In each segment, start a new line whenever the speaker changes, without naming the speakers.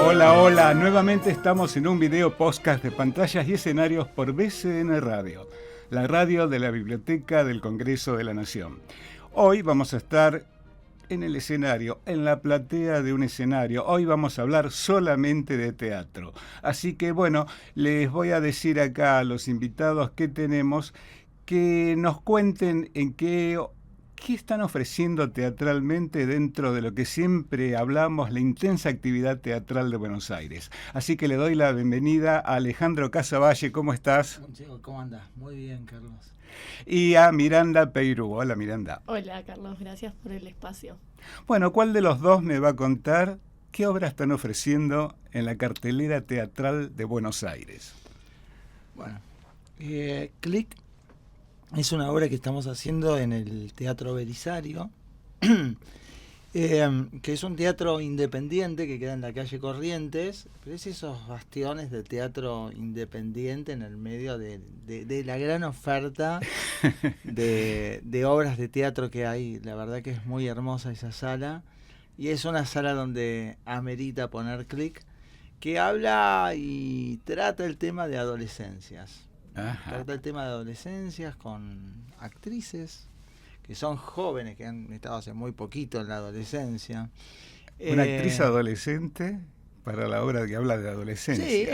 Hola, hola, nuevamente estamos en un video podcast de pantallas y escenarios por BCN Radio, la radio de la Biblioteca del Congreso de la Nación. Hoy vamos a estar en el escenario, en la platea de un escenario. Hoy vamos a hablar solamente de teatro. Así que bueno, les voy a decir acá a los invitados que tenemos que nos cuenten en qué están ofreciendo teatralmente dentro de lo que siempre hablamos, la intensa actividad teatral de Buenos Aires. Así que le doy la bienvenida a Alejandro Casavalle. ¿Cómo estás?
¿Cómo andás? Muy bien, Carlos.
Y a Miranda Peirú. Hola, Miranda.
Hola, Carlos. Gracias por el espacio.
Bueno, ¿cuál de los dos me va a contar qué obras están ofreciendo en la cartelera teatral de Buenos Aires?
Bueno, Click es una obra que estamos haciendo en el Teatro Belisario, que es un teatro independiente que queda en la calle Corrientes, pero es esos bastiones de teatro independiente en el medio de la gran oferta de obras de teatro que hay. La verdad que es muy hermosa esa sala, y es una sala donde amerita poner Click, que habla y trata el tema de adolescencias.
Ajá.
Trata el tema de adolescencias con actrices que son jóvenes, que han estado hace muy poquito en la adolescencia.
Una actriz adolescente para la obra que habla de adolescencia.
Sí,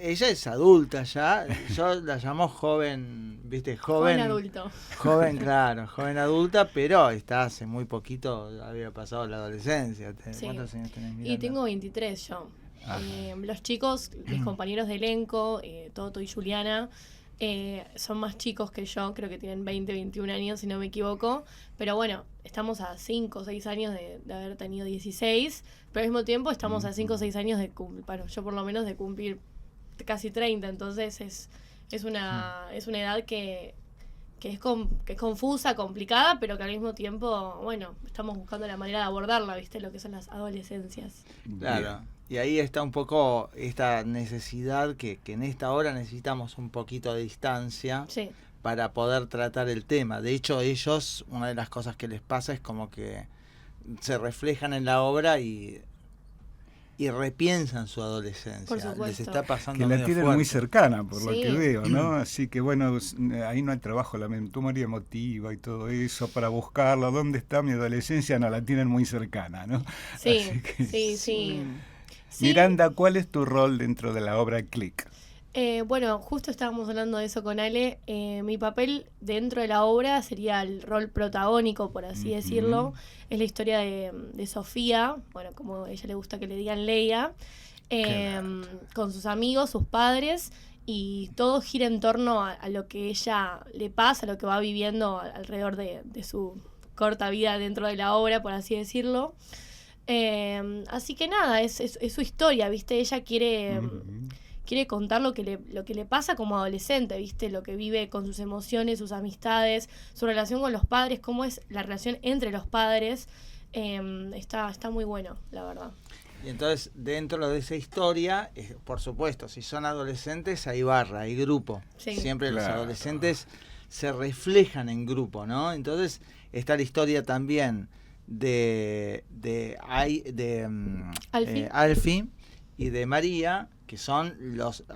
ella es adulta ya. Yo la llamo joven, ¿viste?
Joven adulto.
Joven, claro, joven adulta, pero está hace muy poquito, había pasado la adolescencia.
Sí.
¿Cuántos años tenés, Miranda?
Y tengo 23 yo. Los chicos, mis compañeros de elenco, Toto y Juliana, son más chicos que yo, creo que tienen 20, 21 años si no me equivoco, pero bueno, estamos a 5 o 6 años de haber tenido 16, pero al mismo tiempo estamos a 5 o 6 años de cumplir, bueno, yo por lo menos de cumplir casi 30, entonces es una edad que es confusa, complicada, pero que al mismo tiempo, bueno, estamos buscando la manera de abordarla, ¿viste? Lo que son las adolescencias.
Claro. Y ahí está un poco esta necesidad que en esta hora necesitamos un poquito de distancia,
sí,
para poder tratar el tema. De hecho, ellos, una de las cosas que les pasa es como que se reflejan en la obra y repiensan su adolescencia.
Por supuesto.
Les está pasando
Que la
medio
tienen
fuerte.
muy cercana, por lo
Sí.
que veo, ¿no? Así que bueno, ahí no hay trabajo, la memoria emotiva y todo eso para buscarla. ¿Dónde está mi adolescencia? No, la tienen muy cercana, ¿no?
Sí,
Así que,
sí. Sí.
Miranda, ¿cuál es tu rol dentro de la obra Click?
Bueno, justo estábamos hablando de eso con Ale. Mi papel dentro de la obra sería el rol protagónico, por así decirlo. Es la historia de Sofía, bueno, como a ella le gusta que le digan Leia, con sus amigos, sus padres, y todo gira en torno a lo que ella le pasa, a lo que va viviendo alrededor de su corta vida dentro de la obra, por así decirlo. Así que nada, es su historia, ¿viste? Ella quiere contar lo que le pasa como adolescente, ¿viste? Lo que vive con sus emociones, sus amistades, su relación con los padres, cómo es la relación entre los padres. Está muy bueno, la verdad.
Y entonces, dentro de esa historia, por supuesto, si son adolescentes, hay barra, hay grupo.
Sí.
Siempre
Claro.
los adolescentes se reflejan en grupo, ¿no? Entonces, está la historia también de Alfie y de María, que son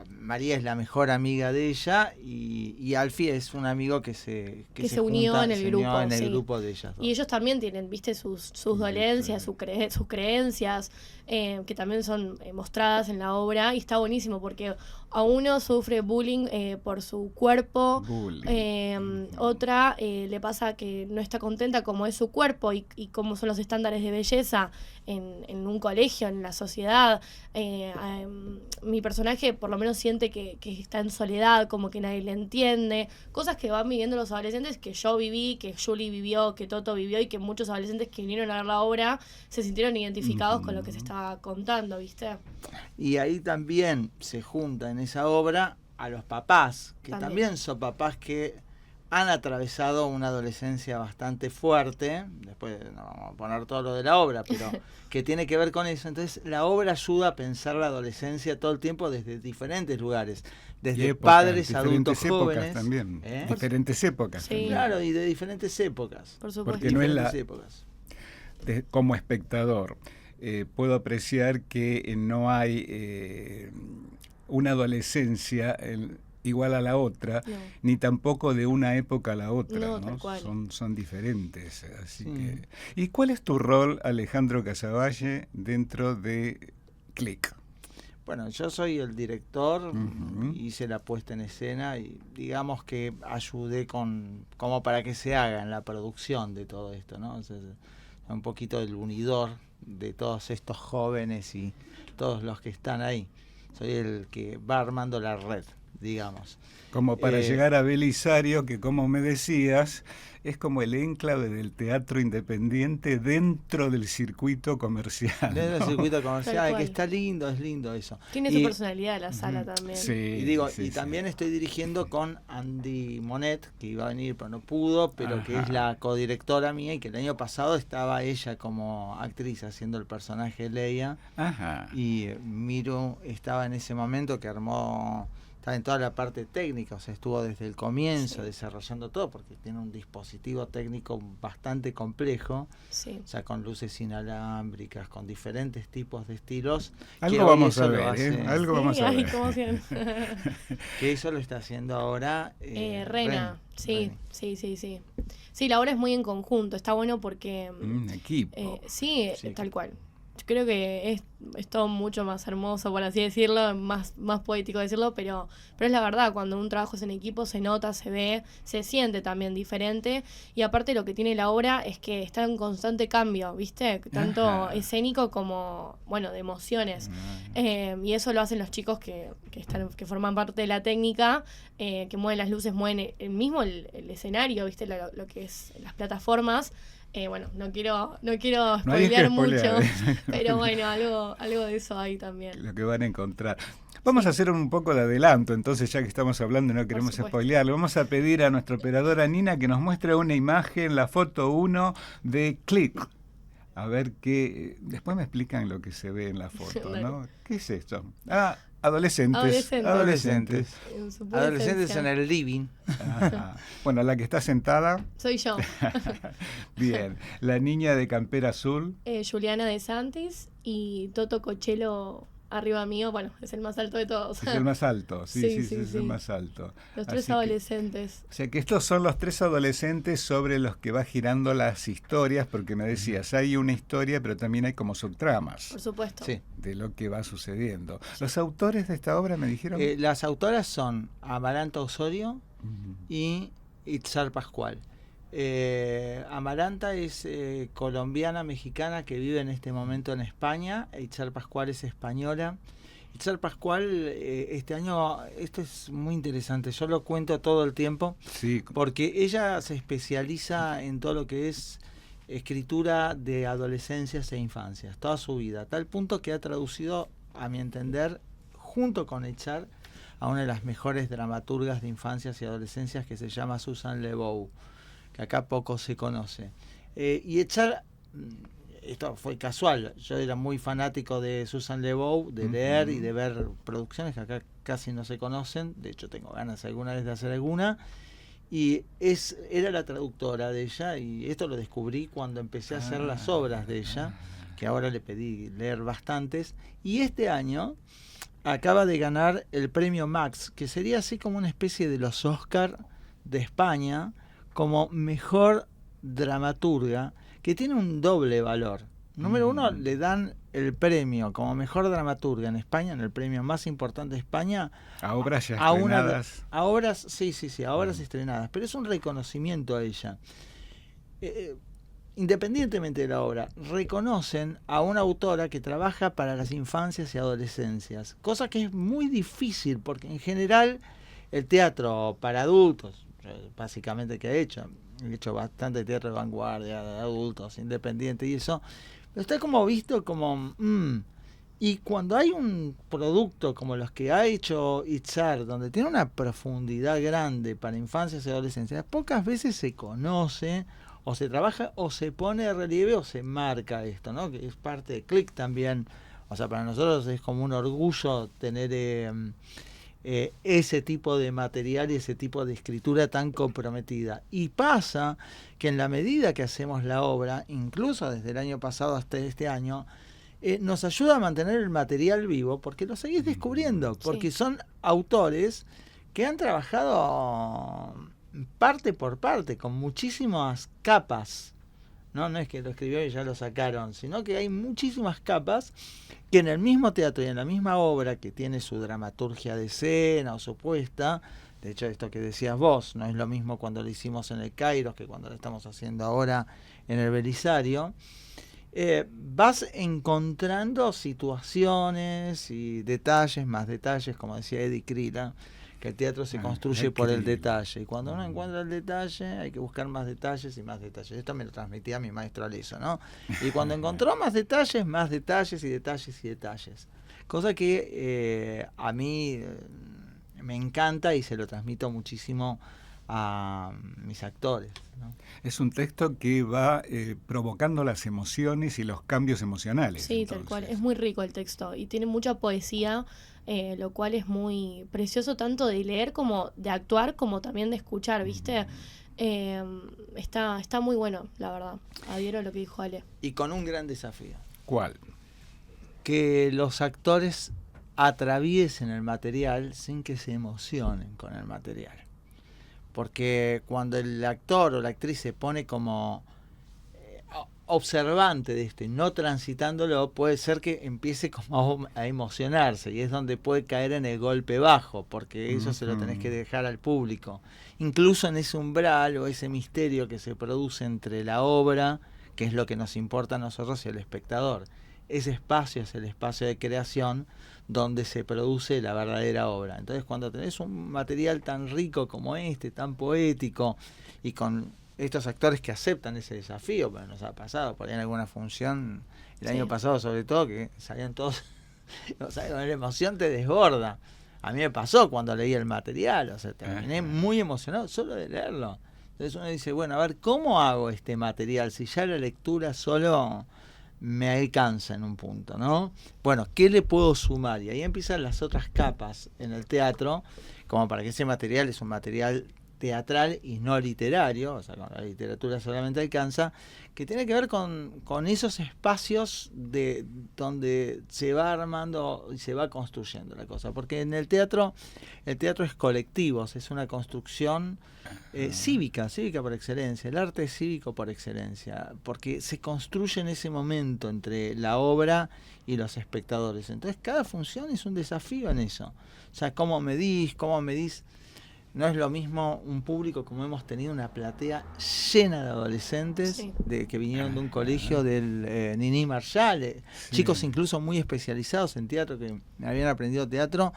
María es la mejor amiga de ella, y Alfie es un amigo que se
unió
junta,
en el grupo,
unió en el
sí.
grupo de ellas dos.
Y ellos también tienen, viste, sus dolencias, sus creencias, que también son mostradas en la obra, y está buenísimo porque a uno sufre bullying por su cuerpo, otra le pasa que no está contenta como es su cuerpo y cómo son los estándares de belleza en un colegio, en la sociedad. Mi personaje por lo menos siente que está en soledad, como que nadie le entiende, cosas que van viviendo los adolescentes, que yo viví, que Julie vivió, que Toto vivió, y que muchos adolescentes que vinieron a ver la obra se sintieron identificados con lo que se estaba contando, ¿viste?
Y ahí también se junta en esa obra a los papás, que también son papás que han atravesado una adolescencia bastante fuerte. Después no vamos a poner todo lo de la obra, pero que tiene que ver con eso. Entonces la obra ayuda a pensar la adolescencia todo el tiempo desde diferentes lugares, desde padres, adultos jóvenes
también. Diferentes épocas
Sí.
también.
Claro, y de diferentes épocas.
Por supuesto.
Porque no es
diferentes épocas.
como espectador. puedo apreciar que no hay una adolescencia igual a la otra,
No.
ni tampoco de una época a la otra,
No,
¿no?
tal cual.
Son diferentes. Así
Sí.
que... ¿Y cuál es tu rol, Alejandro Casavalle, dentro de Click?
Bueno, yo soy el director,
Ujú.
hice la puesta en escena y digamos que ayudé como para que se haga en la producción de todo esto, ¿no? O sea, un poquito el unidor de todos estos jóvenes y todos los que están ahí. Soy el que va armando la red, digamos.
Como para llegar a Belisario, que como me decías, es como el enclave del teatro independiente dentro del circuito comercial.
Dentro del
¿no?
circuito comercial,
cual.
que está lindo, es lindo eso.
Tiene su personalidad la sala también.
Sí,
Y digo,
sí,
y
sí.
también estoy dirigiendo con Andy Monet, que iba a venir pero no pudo, pero que
Ajá.
es la codirectora mía y que el año pasado estaba ella como actriz haciendo el personaje de Leia.
Ajá.
Y Miru estaba en ese momento que estaba en toda la parte técnica, o sea, estuvo desde el comienzo
Sí.
desarrollando todo, porque tiene un dispositivo técnico bastante complejo,
Sí.
o sea, con luces inalámbricas, con diferentes tipos de estilos.
Algo
que hoy
vamos
eso
a
lo
ver,
hace-
Algo
Sí,
vamos a
ay,
ver.
qué emoción.
Que eso lo está haciendo ahora
Rena, sí,
Reni.
sí, sí, sí. Sí, la obra es muy en conjunto, está bueno porque...
Un equipo.
sí,
Sí.
tal cual. Yo creo que es todo mucho más hermoso, por así decirlo, más poético decirlo, pero es la verdad, cuando un trabajo es en equipo se nota, se ve, se siente también diferente, y aparte lo que tiene la obra es que está en constante cambio, ¿viste? Tanto
Ajá.
escénico como, bueno, de emociones. Y eso lo hacen los chicos que que forman parte de la técnica, que mueven las luces, mueven el escenario, ¿viste? Lo que es las plataformas. Bueno, no quiero
No hay que
spoilear mucho,
spoilear.
pero bueno, algo de eso hay también.
Lo que van a encontrar. Vamos a hacer un poco de adelanto, entonces, ya que estamos hablando y no queremos
supuesto.
spoilearlo, vamos a pedir a nuestra operadora Nina que nos muestre una imagen, la foto 1 de Click. A ver qué... Después me explican lo que se ve en la foto, ¿no? ¿Qué es esto? Adolescentes.
Adolescentes. En su pura
Adolescentes
esencia.
en el living.
Ajá. Bueno, la que está sentada,
Soy yo,
bien. La niña de campera azul.
Juliana de Santis, y Toto Cochelo arriba mío, bueno, es el más alto de todos.
Es el más alto, sí,
Sí,
sí,
sí,
es
sí.
el más alto.
Los tres
Así que-
adolescentes.
O sea que estos son los tres adolescentes sobre los que va girando las historias, porque me decías, hay una historia, pero también hay como subtramas
Por supuesto.
Sí.
de lo que va sucediendo. Los autores de esta obra me dijeron...
Las autoras son Amaranta Osorio
Ujú.
y Itzar Pascual. Amaranta es colombiana mexicana que vive en este momento en España. Itzar Pascual es española. Itzar Pascual este año, esto es muy interesante, yo lo cuento todo el tiempo
Sí,
porque ella se especializa en todo lo que es escritura de adolescencias e infancias, toda su vida, a tal punto que ha traducido, a mi entender, junto con Itzar, a una de las mejores dramaturgas de infancias y adolescencias que se llama Susan Lebeau, que acá poco se conoce. Y Itzar, esto fue casual, yo era muy fanático de Susan Lebeau, de leer y de ver producciones que acá casi no se conocen, de hecho tengo ganas alguna vez de hacer alguna, y era la traductora de ella, y esto lo descubrí cuando empecé a hacer las obras de ella, que ahora le pedí leer bastantes, y este año acaba de ganar el premio Max, que sería así como una especie de los Oscar de España, como mejor dramaturga, que tiene un doble valor. Número uno, le dan el premio como mejor dramaturga en España, en el premio más importante de España,
a obras ya
a
estrenadas.
a obras, sí, a obras estrenadas, pero es un reconocimiento a ella. Independientemente de la obra, reconocen a una autora que trabaja para las infancias y adolescencias, cosa que es muy difícil porque en general el teatro para adultos, básicamente que he hecho bastante teatro de vanguardia, de adultos, independiente y eso, pero está como visto como... Y cuando hay un producto como los que ha hecho Itzar, donde tiene una profundidad grande para infancias y adolescencias, pocas veces se conoce, o se trabaja, o se pone de relieve, o se marca esto, ¿no? Que es parte de Click también. O sea, para nosotros es como un orgullo tener ese tipo de material y ese tipo de escritura tan comprometida. Y pasa que en la medida que hacemos la obra, incluso desde el año pasado hasta este año, nos ayuda a mantener el material vivo porque lo seguís descubriendo, porque son autores que han trabajado parte por parte, con muchísimas capas. No es que lo escribió y ya lo sacaron, sino que hay muchísimas capas que en el mismo teatro y en la misma obra, que tiene su dramaturgia de escena o su puesta. De hecho, esto que decías vos, no es lo mismo cuando lo hicimos en el Kairos que cuando lo estamos haciendo ahora en el Belisario. Vas encontrando situaciones y detalles, más detalles, como decía Eddie Krila, que el teatro se construye por el detalle, y cuando uno encuentra el detalle hay que buscar más detalles y más detalles. Esto me lo transmitía mi maestro Aleso, ¿no? Y cuando encontró más detalles y detalles y detalles, cosa que a mí me encanta y se lo transmito muchísimo a mis actores, ¿no?
Es un texto que va provocando las emociones y los cambios emocionales.
Sí, entonces, tal cual. Es muy rico el texto y tiene mucha poesía, lo cual es muy precioso tanto de leer como de actuar, como también de escuchar, ¿viste? Está muy bueno, la verdad. Adhiero a lo que dijo Ale.
Y con un gran desafío.
¿Cuál?
Que los actores atraviesen el material sin que se emocionen con el material. Porque cuando el actor o la actriz se pone como observante de esto y no transitándolo, puede ser que empiece como a emocionarse, y es donde puede caer en el golpe bajo, porque eso se lo tenés que dejar al público. Incluso en ese umbral o ese misterio que se produce entre la obra, que es lo que nos importa a nosotros, y el espectador. Ese espacio es el espacio de creación donde se produce la verdadera obra. Entonces, cuando tenés un material tan rico como este, tan poético, y con estos actores que aceptan ese desafío, pero nos ha pasado por ahí en alguna función, el año pasado sobre todo, que salían todos, o sea, la emoción te desborda. A mí me pasó cuando leí el material, o sea, terminé muy emocionado solo de leerlo. Entonces uno dice, bueno, a ver, ¿cómo hago este material si ya la lectura solo me alcanza en un punto, ¿no? Bueno, ¿qué le puedo sumar? Y ahí empiezan las otras capas en el teatro, como para que ese material es un material teatral y no literario, o sea, con la literatura solamente alcanza, que tiene que ver con esos espacios de donde se va armando y se va construyendo la cosa, porque en el teatro es colectivo, es una construcción cívica por excelencia, el arte es cívico por excelencia, porque se construye en ese momento entre la obra y los espectadores. Entonces cada función es un desafío en eso, o sea, cómo medís. No es lo mismo un público, como hemos tenido una platea llena de adolescentes que vinieron de un colegio del Nini Marshall, chicos incluso muy especializados en teatro, que habían aprendido teatro,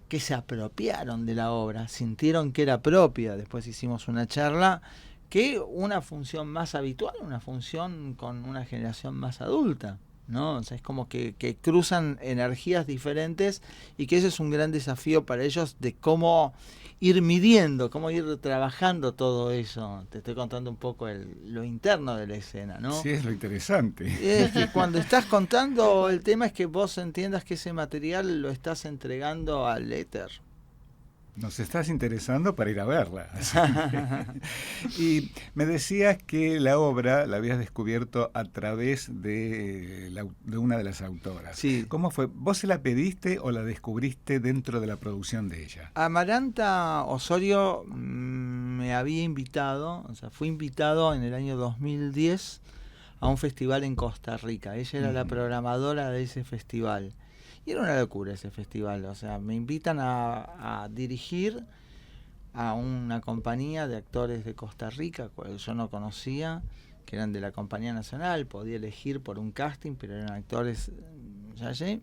que se apropiaron de la obra, sintieron que era propia. Después hicimos una charla, que una función más habitual, una función con una generación más adulta, ¿no? O sea, es como que cruzan energías diferentes, y que ese es un gran desafío para ellos, de cómo ir midiendo, cómo ir trabajando todo eso. Te estoy contando un poco lo interno de la escena, ¿no?
Sí, es lo interesante.
Es que cuando estás contando, el tema es que vos entiendas que ese material lo estás entregando al éter.
Nos estás interesando para ir a verla. Y me decías que la obra la habías descubierto a través de una de las autoras.
Sí.
¿Cómo fue? ¿Vos se la pediste o la descubriste dentro de la producción de ella?
Amaranta Osorio me había invitado, o sea, fui invitado en el año 2010 a un festival en Costa Rica. Ella era la programadora de ese festival. Y era una locura ese festival, o sea, me invitan a dirigir a una compañía de actores de Costa Rica, cual yo no conocía, que eran de la Compañía Nacional, podía elegir por un casting, pero eran actores allí.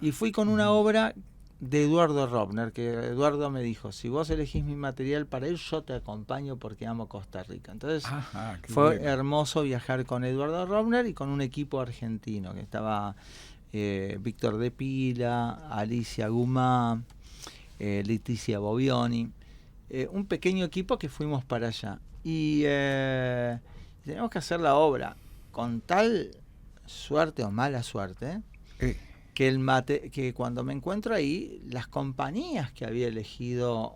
Y fui con una obra de Eduardo Robner, que Eduardo me dijo, si vos elegís mi material para él, yo te acompaño porque amo Costa Rica. Entonces fue hermoso viajar con Eduardo Robner y con un equipo argentino, que estaba Víctor de Pila, Alicia Gumá, Leticia Bobioni, un pequeño equipo que fuimos para allá, y tenemos que hacer la obra con tal suerte o mala suerte, que cuando me encuentro ahí, las compañías que había elegido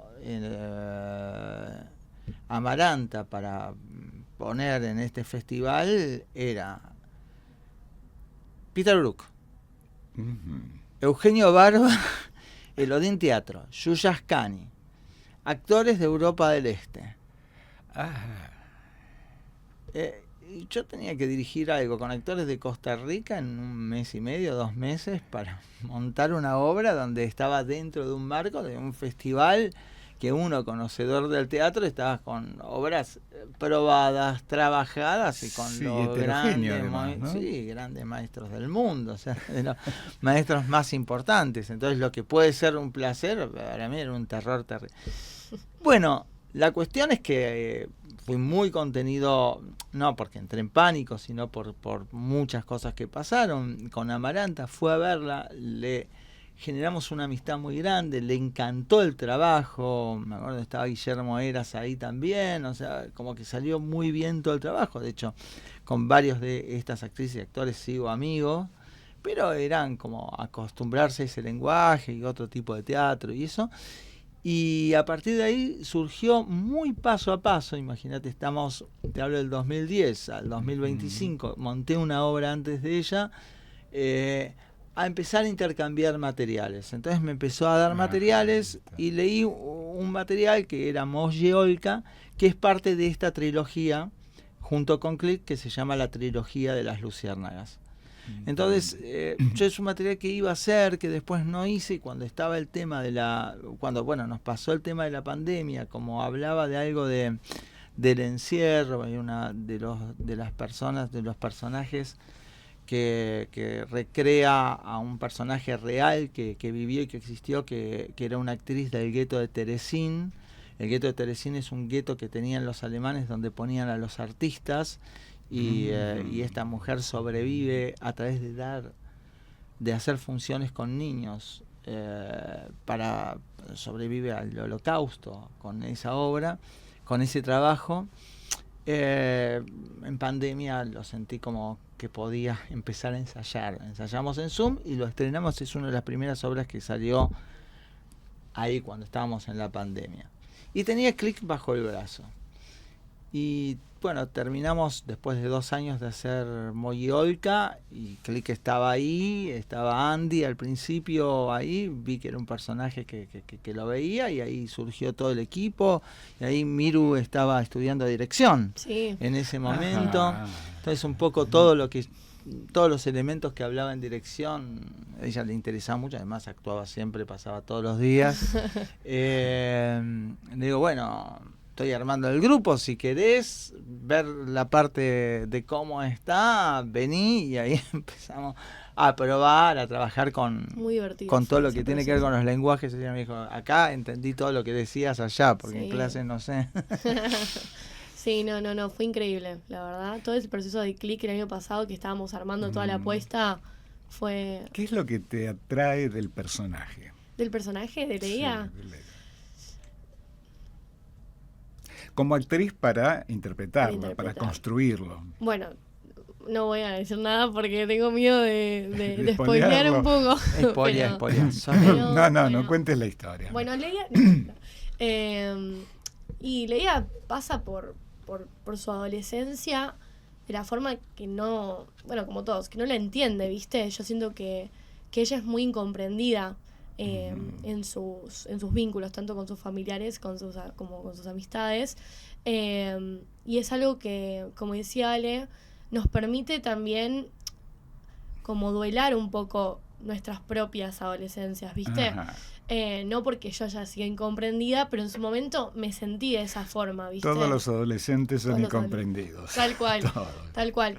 Amaranta para poner en este festival era Peter Brook,
Ujú.
Eugenio Barba, el Odín Teatro, Yuya Ascani, actores de Europa del Este.
Ah,
Y yo tenía que dirigir algo con actores de Costa Rica en 1 mes y medio, 2 meses, para montar una obra donde estaba dentro de un marco de un festival que uno, conocedor del teatro, estaba con obras probadas, trabajadas y con
Sí,
los
heterogéneo
grandes,
además, ¿no?
sí, grandes maestros del mundo, o sea, de los maestros más importantes. Entonces, lo que puede ser un placer, para mí era un terror terrible. Bueno, la cuestión es que fui muy contenido, no porque entré en pánico, sino por muchas cosas que pasaron. Con Amaranta fue a verla, le generamos una amistad muy grande, le encantó el trabajo, me acuerdo estaba Guillermo Heras ahí también, o sea, como que salió muy bien todo el trabajo. De hecho, con varios de estas actrices y actores sigo amigos, pero eran como acostumbrarse a ese lenguaje y otro tipo de teatro y eso. Y a partir de ahí surgió muy paso a paso. Imagínate, te hablo del 2010 al 2025, monté una obra antes de ella, a empezar a intercambiar materiales. Entonces me empezó a dar materiales y leí un material que era Molle Olca, que es parte de esta trilogía, junto con Click, que se llama la trilogía de las Luciérnagas. Entonces, yo es un material que iba a hacer, que después no hice, y cuando estaba el tema bueno, nos pasó el tema de la pandemia, como hablaba de algo del encierro, hay una de los personajes que recrea a un personaje real que vivió y que existió, que era una actriz del gueto de Terezín. El gueto de Terezín es un gueto que tenían los alemanes donde ponían a los artistas. Y esta mujer sobrevive a través de hacer funciones con niños, sobrevive al Holocausto con esa obra, con ese trabajo. En pandemia lo sentí como que podía empezar a ensayar. Ensayamos en Zoom y lo estrenamos. Es una de las primeras obras que salió ahí cuando estábamos en la pandemia. Y tenía Click bajo el brazo. Y bueno, terminamos después de 2 años de hacer Molle Olca, y Click estaba ahí, estaba Andy al principio ahí, vi que era un personaje que lo veía, y ahí surgió todo el equipo, y ahí Miru estaba estudiando dirección en ese momento.
Ajá.
Entonces un poco todos los elementos que hablaba en dirección, a ella le interesaba mucho, además actuaba siempre, pasaba todos los días. Le digo, bueno, estoy armando el grupo, si querés ver la parte de cómo está, vení, y ahí empezamos a probar, a trabajar con todo lo que tiene que ver con los lenguajes. Ella me dijo, acá entendí todo lo que decías allá, porque en clase no sé.
Sí, no, fue increíble, la verdad. Todo ese proceso de Click el año pasado, que estábamos armando toda la apuesta, fue...
¿Qué es lo que te atrae del personaje?
¿Del personaje de Leia?
Sí, de Leia. Como actriz para interpretarlo, para construirlo.
Bueno, no voy a decir nada porque tengo miedo de spoilear un poco.
Spoilear.
No cuentes la historia.
Bueno, Leia... y Leia pasa por su adolescencia de la forma que no... Bueno, como todos, que no la entiende, ¿viste? Yo siento que ella es muy incomprendida en sus vínculos, tanto con sus familiares como con sus amistades, y es algo que, como decía Ale, nos permite también como duelar un poco nuestras propias adolescencias, ¿viste? No porque yo haya sido incomprendida, pero en su momento me sentí de esa forma, ¿viste?
Todos los adolescentes son incomprendidos.
Tal cual.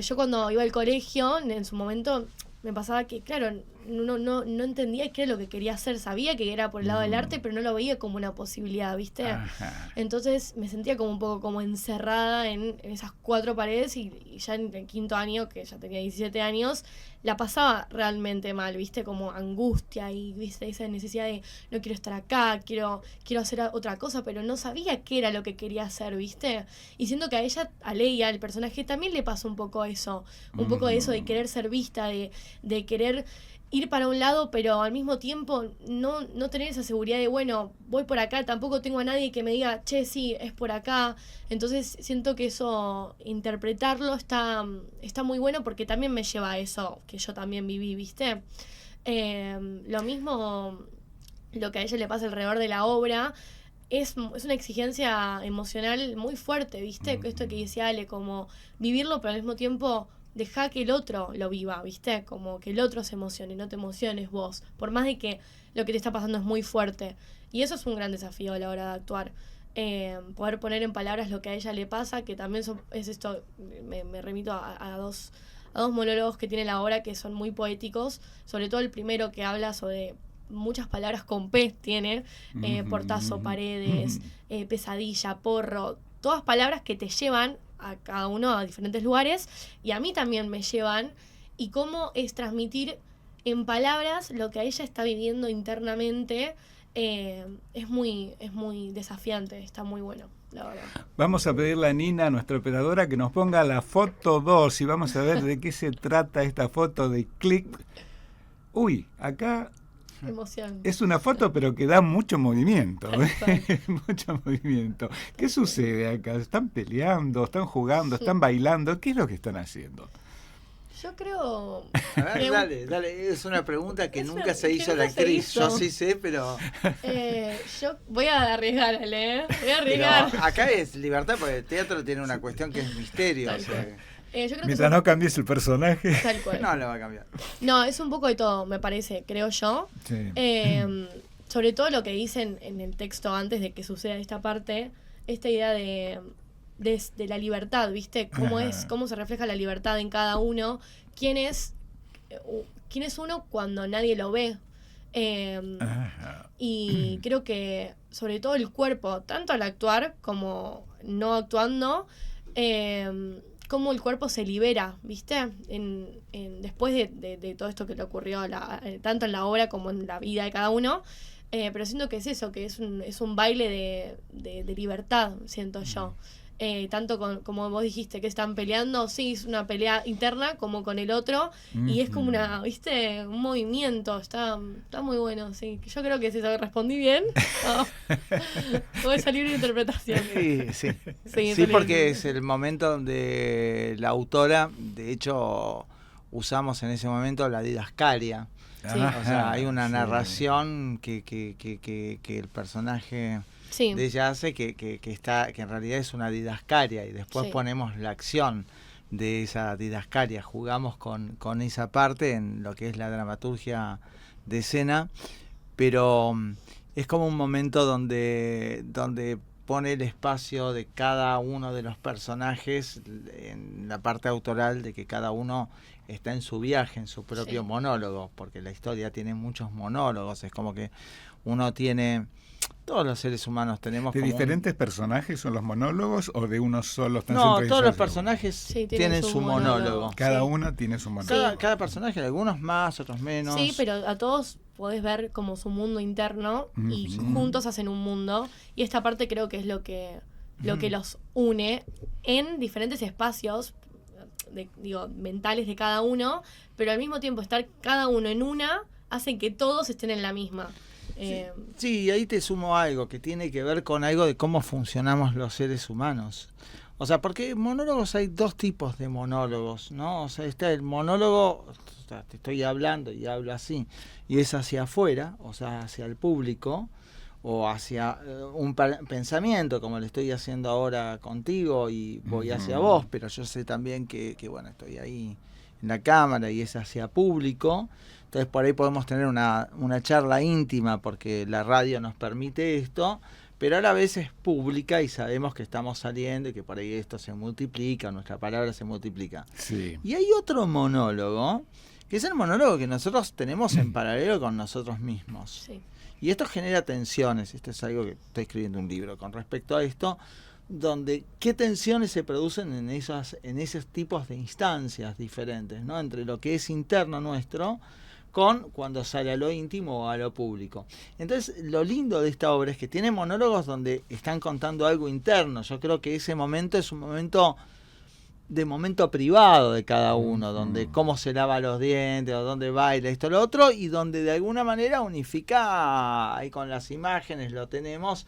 Yo cuando iba al colegio, en su momento me pasaba que, claro, no entendía qué era lo que quería hacer. Sabía que era por el lado del arte, pero no lo veía como una posibilidad, ¿viste? Ajá. Entonces me sentía como un poco como encerrada en esas 4 paredes, y ya en el 5º año, que ya tenía 17 años, la pasaba realmente mal, ¿viste? Como angustia y, ¿viste? Esa necesidad de no quiero estar acá, quiero hacer otra cosa, pero no sabía qué era lo que quería hacer, ¿viste? Y siento que a Leia, el personaje, también le pasa un poco eso, un poco de eso de querer ser vista, de querer ir para un lado, pero al mismo tiempo no tener esa seguridad de, bueno, voy por acá, tampoco tengo a nadie que me diga, che, sí, es por acá. Entonces siento que eso, interpretarlo está muy bueno porque también me lleva a eso que yo también viví, ¿viste? Lo mismo, lo que a ella le pasa alrededor de la obra, es una exigencia emocional muy fuerte, ¿viste? Esto que decía Ale, como vivirlo, pero al mismo tiempo deja que el otro lo viva, ¿viste? Como que el otro se emocione, no te emociones vos. Por más de que lo que te está pasando es muy fuerte. Y eso es un gran desafío a la hora de actuar. Poder poner en palabras lo que a ella le pasa, que también es esto, me remito a dos monólogos que tiene la obra que son muy poéticos, sobre todo el primero que habla sobre muchas palabras con P tiene, portazo, paredes, pesadilla, porro, todas palabras que te llevan a cada uno a diferentes lugares y a mí también me llevan, y cómo es transmitir en palabras lo que a ella está viviendo internamente. Es muy desafiante, está muy bueno, la verdad.
Vamos a pedirle a Nina, nuestra operadora, que nos ponga la foto 2 y vamos a ver de qué se trata esta foto de Click. Uy, acá
Emoción.
es una foto pero que da mucho movimiento, mucho movimiento. ¿Qué sucede acá? ¿Están peleando, están jugando, están bailando? ¿Qué es lo que están haciendo?
Yo creo...
A ver, dale, es una pregunta que nunca se hizo la actriz. Yo sí sé, pero...
yo voy a arriesgar, Ale, voy a arriesgar.
Pero acá es libertad, porque el teatro tiene una cuestión que es misterio.
Tal cual. Yo creo
Mientras
que
no cambies el personaje.
tal cual.
No lo va a cambiar.
No, es un poco de todo, me parece, creo yo.
Sí.
Sobre todo lo que dicen en el texto antes de que suceda esta parte, esta idea de la libertad, ¿viste? Cómo se refleja la libertad en cada uno. ¿Quién es uno cuando nadie lo ve? Y creo que sobre todo el cuerpo, tanto al actuar como no actuando, cómo el cuerpo se libera, ¿viste? Después de todo esto que le ocurrió tanto en la obra como en la vida de cada uno. Pero siento que es eso, que es un baile de libertad, siento yo. Tanto como vos dijiste, que están peleando, sí, es una pelea interna como con el otro, y es como ¿viste? Un movimiento, está muy bueno, sí. Yo creo que si respondí bien, puede salir una interpretación.
Sí, porque es el momento donde la autora, de hecho, usamos en ese momento la didascalia.
Sí.
O sea, hay una narración que el personaje...
Sí.
de ella hace que en realidad es una didascalia, y después ponemos la acción de esa didascalia, jugamos con esa parte en lo que es la dramaturgia de escena, pero es como un momento donde pone el espacio de cada uno de los personajes en la parte autoral, de que cada uno está en su viaje, en su propio monólogo, porque la historia tiene muchos monólogos, es como que uno tiene... Todos los seres humanos tenemos...
¿De diferentes personajes son los monólogos o de uno solo?
No, todos los personajes tienen su monólogo.
Cada uno tiene su monólogo.
Cada personaje, algunos más, otros menos.
Sí, pero a todos podés ver como su mundo interno y juntos hacen un mundo. Y esta parte creo que es lo que los une en diferentes espacios, mentales de cada uno, pero al mismo tiempo estar cada uno en una hace que todos estén en la misma.
Sí, ahí te sumo algo que tiene que ver con algo de cómo funcionamos los seres humanos. O sea, porque monólogos hay dos tipos de monólogos, ¿no? O sea, está el monólogo, o sea, te estoy hablando y hablo así, y es hacia afuera, o sea, hacia el público, o hacia un pensamiento, como lo estoy haciendo ahora contigo, y voy hacia vos, pero yo sé también que bueno, estoy ahí en la cámara y es hacia público. Entonces por ahí podemos tener una charla íntima porque la radio nos permite esto, pero a la vez es pública y sabemos que estamos saliendo y que por ahí esto se multiplica, nuestra palabra se multiplica.
Sí.
Y hay otro monólogo, que es el monólogo que nosotros tenemos en paralelo con nosotros mismos.
Sí.
Y esto genera tensiones, esto es algo que estoy escribiendo un libro con respecto a esto, donde qué tensiones se producen en esos tipos de instancias diferentes, ¿no? Entre lo que es interno nuestro con cuando sale a lo íntimo o a lo público. Entonces, lo lindo de esta obra es que tiene monólogos donde están contando algo interno. Yo creo que ese momento es un momento de momento privado de cada uno, donde cómo se lava los dientes, o dónde baila, esto, lo otro, y donde de alguna manera unifica, ahí con las imágenes lo tenemos,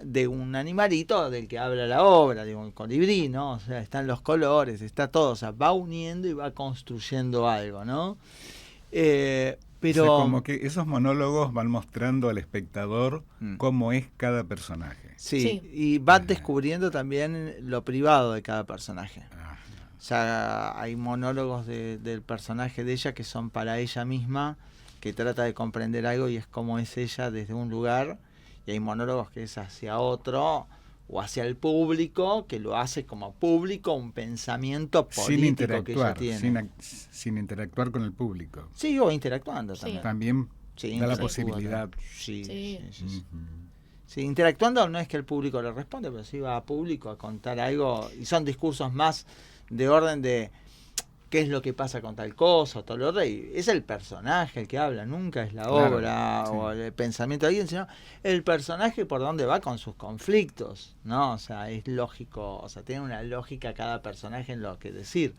de un animalito del que habla la obra, de un colibrí, ¿no? O sea, están los colores, está todo, o sea, va uniendo y va construyendo algo, ¿no? Pero
o sea, como que esos monólogos van mostrando al espectador cómo es cada personaje.
Sí, y va descubriendo también lo privado de cada personaje. O sea, hay monólogos del personaje de ella que son para ella misma, que trata de comprender algo y es como es ella desde un lugar, y hay monólogos que es hacia otro o hacia el público, que lo hace como público, un pensamiento político que ella tiene.
Sin interactuar con el público.
Sí, o interactuando también.
También
sí,
da la posibilidad.
Sí. Sí, interactuando no es que el público le responde, pero sí va a público a contar algo, y son discursos más de orden de qué es lo que pasa con tal cosa, todo lo otro, y es el personaje el que habla, nunca es la obra o el pensamiento de alguien, sino el personaje por dónde va con sus conflictos, ¿no? O sea, es lógico, o sea, tiene una lógica cada personaje en lo que decir.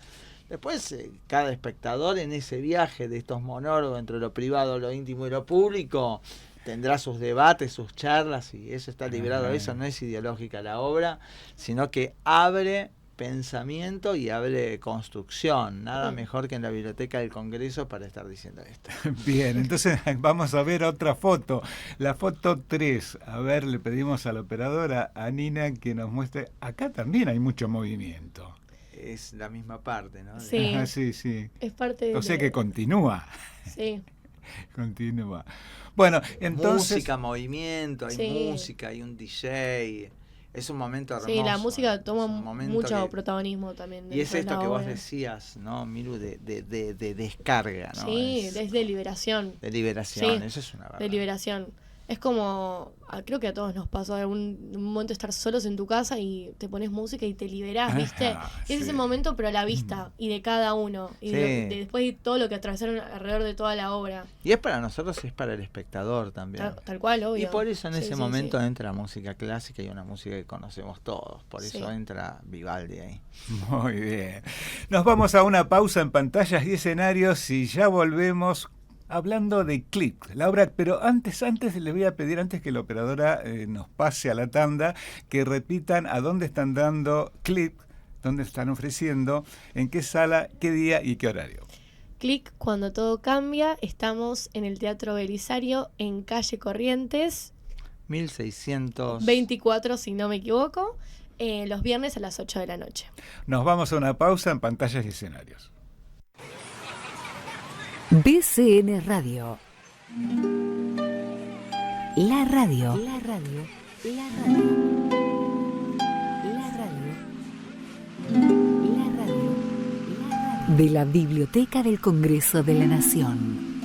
Después, cada espectador en ese viaje de estos monólogos entre lo privado, lo íntimo y lo público, tendrá sus debates, sus charlas, y eso está liberado de eso, no es ideológica la obra, sino que abre pensamiento y abre construcción. Nada mejor que en la Biblioteca del Congreso para estar diciendo esto.
Bien, entonces vamos a ver otra foto. La foto 3. A ver, le pedimos a la operadora, a Nina, que nos muestre. Acá también hay mucho movimiento.
Es la misma parte, ¿no?
Sí.
Ajá, sí.
Es parte
o sea que continúa.
Sí.
Continúa. Bueno, entonces...
Música, movimiento, hay música, hay un DJ... Es un momento hermoso.
Sí, la música toma mucho protagonismo también.
Y es esto que vos decías, ¿no, Miru? De descarga, ¿no?
Sí, es de liberación.
De liberación, eso es una verdad.
De liberación. Es como, creo que a todos nos pasó en un momento estar solos en tu casa y te pones música y te liberás, ¿viste? Y es ese momento, pero a la vista, y de cada uno. Y después de todo lo que atravesaron alrededor de toda la obra.
Y es para nosotros, es para el espectador también.
Tal cual, obvio.
Y por eso en ese momento entra música clásica y una música que conocemos todos. Por eso entra Vivaldi ahí.
Muy bien. Nos vamos a una pausa en Pantallas y Escenarios y ya volvemos hablando de Click, la obra, pero antes les voy a pedir, antes que la operadora nos pase a la tanda, que repitan a dónde están dando Click, dónde están ofreciendo, en qué sala, qué día y qué horario.
Click, cuando todo cambia, estamos en el Teatro Belisario, en calle Corrientes
1624,
si no me equivoco, los viernes a las 8 de la noche.
Nos vamos a una pausa en Pantallas y Escenarios.
BCN Radio. La radio. La radio. La radio. La radio. La radio. La radio. De la Biblioteca del Congreso de la Nación.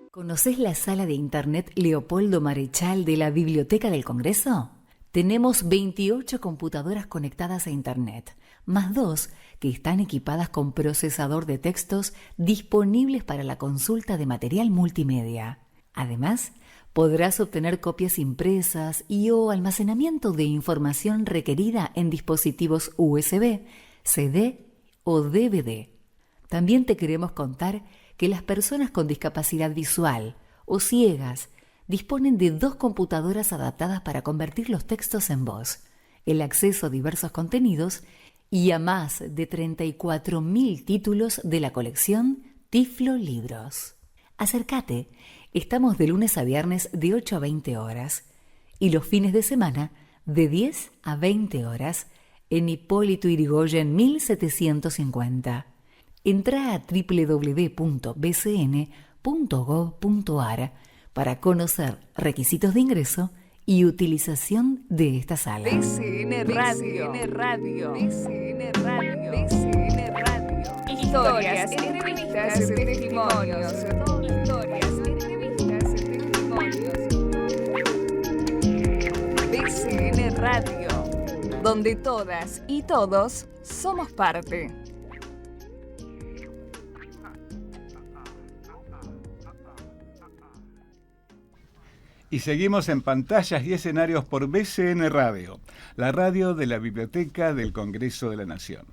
¿Conocés la sala de internet Leopoldo Marechal de la Biblioteca del Congreso? Tenemos 28 computadoras conectadas a internet, más 2 que están equipadas con procesador de textos disponibles para la consulta de material multimedia. Además, podrás obtener copias impresas y o almacenamiento de información requerida en dispositivos USB, CD o DVD. También te queremos contar que las personas con discapacidad visual o ciegas disponen de 2 computadoras adaptadas para convertir los textos en voz, el acceso a diversos contenidos y a más de 34.000 títulos de la colección Tiflo Libros. Acércate, estamos de lunes a viernes de 8 a 20 horas y los fines de semana de 10 a 20 horas en Hipólito Yrigoyen 1750. Entrá a www.bcn.gov.ar para conocer requisitos de ingreso y utilización de esta sala.
BCN Radio. BCN Radio. BCN Radio. BCN Radio. Historias, entrevistas, testimonios. Historias, entrevistas, testimonios. BCN Radio, donde todas y todos somos parte.
Y seguimos en Pantallas y Escenarios por BCN Radio, la radio de la Biblioteca del Congreso de la Nación.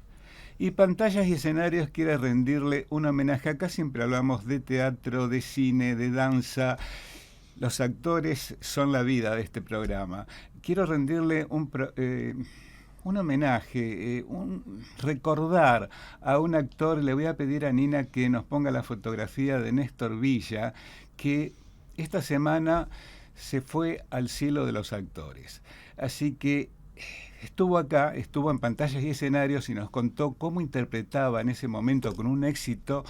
Y Pantallas y Escenarios quiere rendirle un homenaje. Acá siempre hablamos de teatro, de cine, de danza. Los actores son la vida de este programa. Quiero rendirle un homenaje, recordar a un actor. Le voy a pedir a Nina que nos ponga la fotografía de Néstor Villa, que esta semana se fue al cielo de los actores. Así que estuvo acá, estuvo en Pantallas y Escenarios y nos contó cómo interpretaba en ese momento con un éxito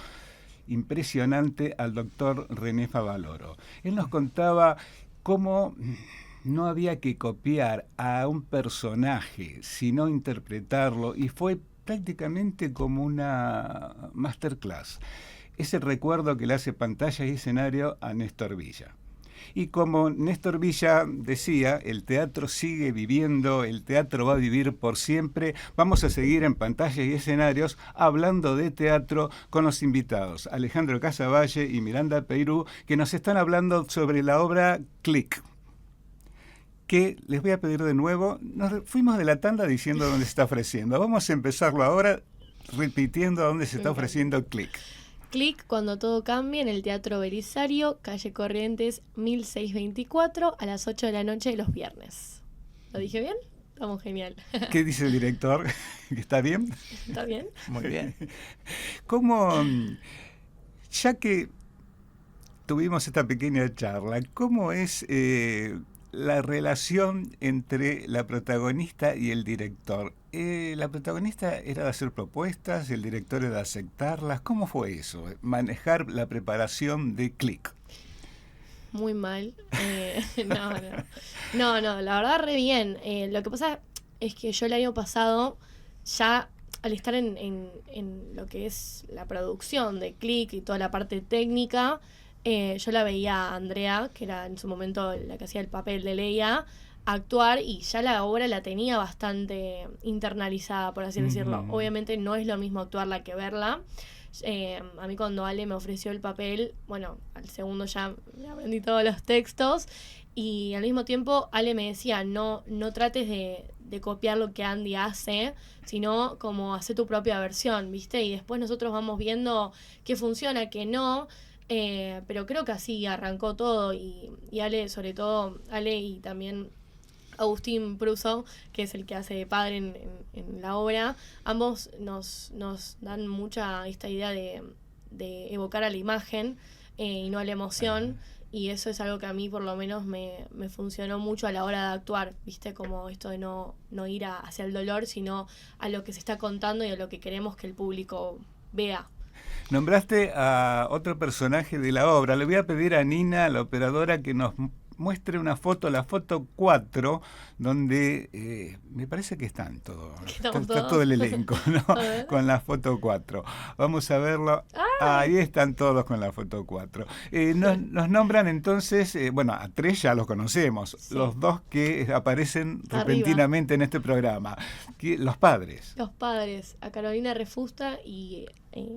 impresionante al doctor René Favaloro. Él nos contaba cómo no había que copiar a un personaje, sino interpretarlo, y fue prácticamente como una masterclass. Es el recuerdo que le hace Pantallas y Escenario a Néstor Villa. Y como Néstor Villa decía, el teatro sigue viviendo, el teatro va a vivir por siempre. Vamos a seguir en Pantallas y Escenarios hablando de teatro con los invitados Alejandro Casavalle y Miranda Peirú, que nos están hablando sobre la obra Click, que les voy a pedir de nuevo. Nos fuimos de la tanda diciendo dónde se está ofreciendo. Vamos a empezarlo ahora repitiendo dónde se está ofreciendo Click.
Click, cuando todo cambie, en el Teatro Belisario, calle Corrientes 1624, a las 8 de la noche los viernes. ¿Lo dije bien? Estamos genial.
¿Qué dice el director? ¿Está bien?
¿Está bien?
Muy bien.
¿Cómo, ya que tuvimos esta pequeña charla, cómo es la relación entre la protagonista y el director? ¿La protagonista era de hacer propuestas, el director era de aceptarlas? ¿Cómo fue eso? Manejar la preparación de Click.
Muy mal. No, la verdad re bien. Lo que pasa es que yo el año pasado, ya al estar en lo que es la producción de Click y toda la parte técnica, yo la veía a Andrea, que era en su momento la que hacía el papel de Leia, actuar, y ya la obra la tenía bastante internalizada, por así decirlo. Obviamente no es lo mismo actuarla que verla. A mí cuando Ale me ofreció el papel, bueno, al segundo ya me aprendí todos los textos, y al mismo tiempo Ale me decía, no trates de copiar lo que Andy hace, sino como hacer tu propia versión, ¿viste? Y después nosotros vamos viendo qué funciona, qué no. Pero creo que así arrancó todo, y Ale, sobre todo Ale, y también Agustín Pruso, que es el que hace de padre en la obra, ambos nos dan mucha esta idea de evocar a la imagen y no a la emoción, y eso es algo que a mí por lo menos me funcionó mucho a la hora de actuar, ¿viste? Como esto de no ir hacia el dolor, sino a lo que se está contando y a lo que queremos que el público vea.
Nombraste a otro personaje de la obra. Le voy a pedir a Nina, la operadora, que nos muestre una foto, la foto 4, donde me parece que están todos. Está todo el elenco, ¿no? Con la foto 4. Vamos a verlo. Ahí están todos con la foto 4. Nos nombran entonces, bueno, a 3 ya los conocemos, sí. Los 2 que aparecen repentinamente en este programa. Los padres.
Los padres, a Carolina Refusta y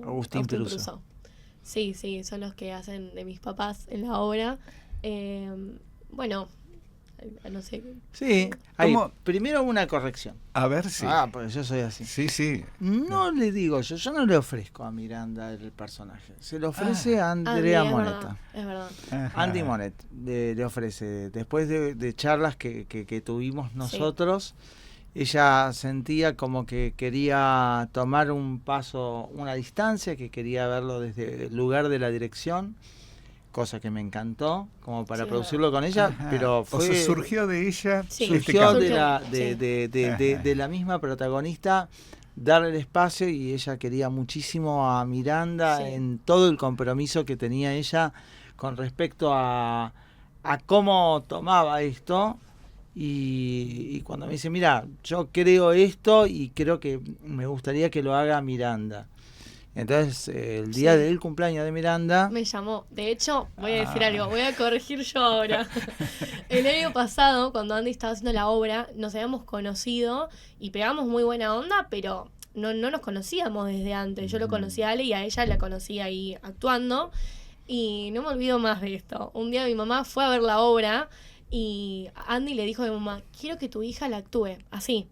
Agustín Pruso.
Sí, son los que hacen de mis papás en la obra. Bueno, no sé.
Sí, primero una corrección.
A ver si.
Porque yo soy así.
Sí.
No le digo, yo no le ofrezco a Miranda el personaje. Se lo ofrece a Andrea Moneta.
Es verdad.
Andy Monet le ofrece. Después de charlas que tuvimos nosotros, ella sentía como que quería tomar un paso, una distancia, que quería verlo desde el lugar de la dirección, cosa que me encantó, como para producirlo con ella. Pero
surgió de ella.
Surgió de la misma protagonista, darle el espacio, y ella quería muchísimo a Miranda en todo el compromiso que tenía ella con respecto a cómo tomaba esto. Y cuando me dice, mira, yo creo esto y creo que me gustaría que lo haga Miranda. Entonces, el día del cumpleaños de Miranda...
Me llamó. De hecho, voy a decir algo, voy a corregir yo ahora. El año pasado, cuando Andy estaba haciendo la obra, nos habíamos conocido y pegamos muy buena onda, pero no nos conocíamos desde antes. Yo lo conocí a Ale y a ella la conocí ahí actuando. Y no me olvido más de esto. Un día mi mamá fue a ver la obra y Andy le dijo a mi mamá, quiero que tu hija la actúe. Así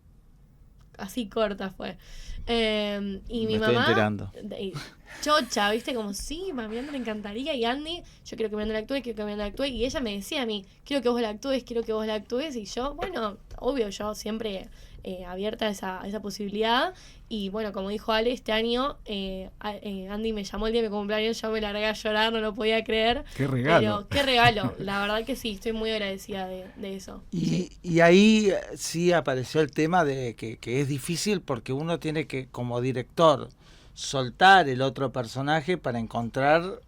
corta fue. Y mi
Me
mamá...
estoy enterando.
Chocha, ¿viste? Como, sí, a Miranda le encantaría. Y Andy, yo quiero que Miranda la actúe, quiero que Miranda la actúe. Y ella me decía a mí, quiero que vos la actúes, quiero que vos la actúes. Y yo, bueno, obvio, yo siempre abierta a esa posibilidad. Y bueno, como dijo Ale, este año Andy me llamó el día de mi cumpleaños, yo me largué a llorar, no lo podía creer.
¡Qué regalo!
Pero qué regalo, la verdad que sí, estoy muy agradecida de eso.
Y ahí sí apareció el tema de que es difícil porque uno tiene que, como director, soltar el otro personaje para encontrar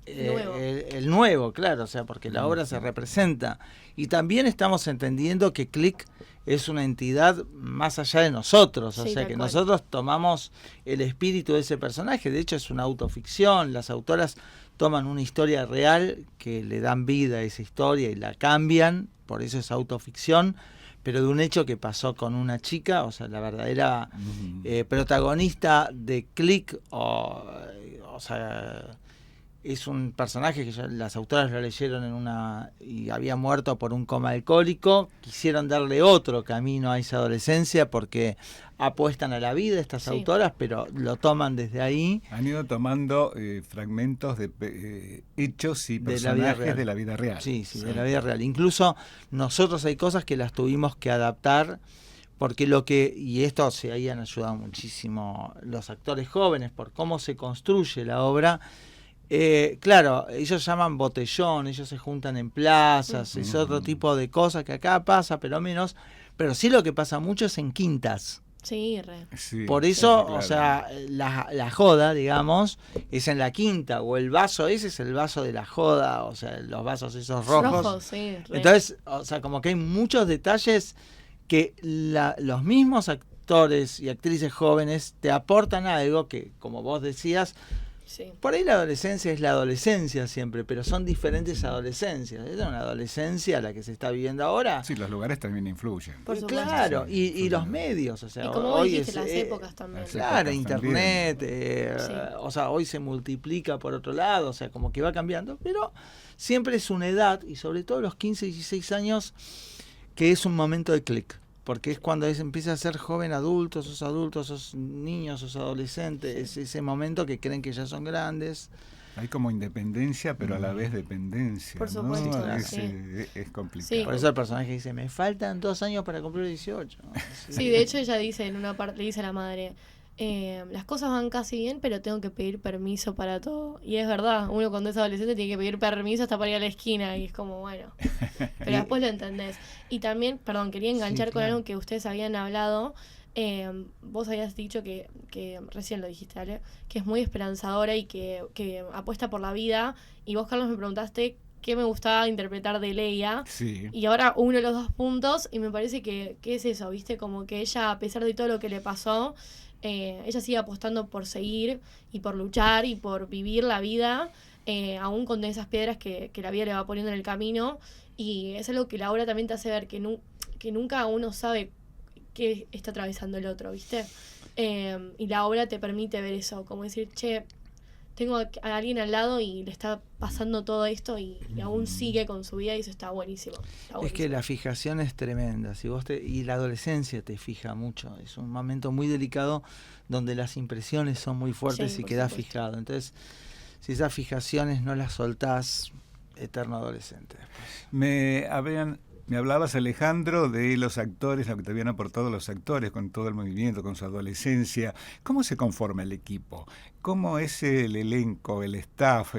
el nuevo, claro, o sea, porque la obra se representa. Y también estamos entendiendo que Click es una entidad más allá de nosotros, o
Sí,
sea,
tal
que
cual.
nosotros tomamos el espíritu de ese personaje, de hecho es una autoficción, las autoras toman una historia real que le dan vida a esa historia y la cambian, por eso es autoficción, pero de un hecho que pasó con una chica, o sea, la verdadera protagonista de Click, o sea, es un personaje que las autoras lo leyeron y había muerto por un coma alcohólico, quisieron darle otro camino a esa adolescencia porque apuestan a la vida estas autoras, pero lo toman desde ahí.
Han ido tomando fragmentos de hechos y personajes de la vida real.
Sí, de la vida real. Incluso nosotros hay cosas que las tuvimos que adaptar porque y esto ahí han ayudado muchísimo los actores jóvenes por cómo se construye la obra. Claro, ellos llaman botellón, ellos se juntan en plazas, es otro tipo de cosas que acá pasa, pero menos. Pero sí lo que pasa mucho es en quintas.
Sí, re.
Sí,
por eso,
claro.
o sea, la joda, digamos, es en la quinta, o el vaso ese es el vaso de la joda, o sea, los vasos esos rojos.
Sí, re.
Entonces, o sea, como que hay muchos detalles que los mismos actores y actrices jóvenes te aportan algo que, como vos decías,
sí.
Por ahí la adolescencia es la adolescencia siempre, pero son diferentes adolescencias. Es una adolescencia la que se está viviendo ahora.
Sí, los lugares también influyen.
Por supuesto.
Claro,
Sí,
y los medios, o sea,
Y como vos
hoy
dijiste,
es,
las épocas también.
las
claro,
épocas
internet,
Sí.
o sea, hoy se multiplica por otro lado, o sea, como que va cambiando, pero siempre es una edad, y sobre todo los 15, 16 años, que es un momento de clic. Porque es cuando empieza a ser joven adulto, sos niños, sos adolescentes, es ese momento que creen que ya son grandes.
Hay como independencia, pero a la vez dependencia.
Por supuesto,
¿no?
sí.
Es complicado.
Sí.
Por eso el personaje dice, me faltan 2 años para cumplir 18.
Sí, de hecho ella dice en una parte, le dice a la madre, las cosas van casi bien, pero tengo que pedir permiso para todo. Y es verdad, uno cuando es adolescente tiene que pedir permiso hasta para ir a la esquina y es como, bueno, pero después lo entendés. Y también, perdón, quería enganchar con algo que ustedes habían hablado. Vos habías dicho que recién lo dijiste, Ale, que es muy esperanzadora y que apuesta por la vida. Y vos, Carlos, me preguntaste qué me gustaba interpretar de Leia.
Sí.
Y ahora uno de los dos puntos, y me parece que es eso, ¿viste? Como que ella, a pesar de todo lo que le pasó, ella sigue apostando por seguir y por luchar y por vivir la vida, aún con esas piedras que la vida le va poniendo en el camino. Y es algo que la obra también te hace ver que nunca uno sabe qué está atravesando el otro, ¿viste? Y la obra te permite ver eso, como decir, che, tengo a alguien al lado y le está pasando todo esto y aún sigue con su vida y eso está buenísimo.
Es que la fijación es tremenda, y la adolescencia te fija mucho, es un momento muy delicado donde las impresiones son muy fuertes
Sí,
y
por
quedás
supuesto.
fijado. Entonces, si esas fijaciones no las soltás, eterno adolescente.
Me hablabas, Alejandro, de los actores, lo que te habían aportado los actores con todo el movimiento, con su adolescencia. ¿Cómo se conforma el equipo? ¿Cómo es el elenco, el staff?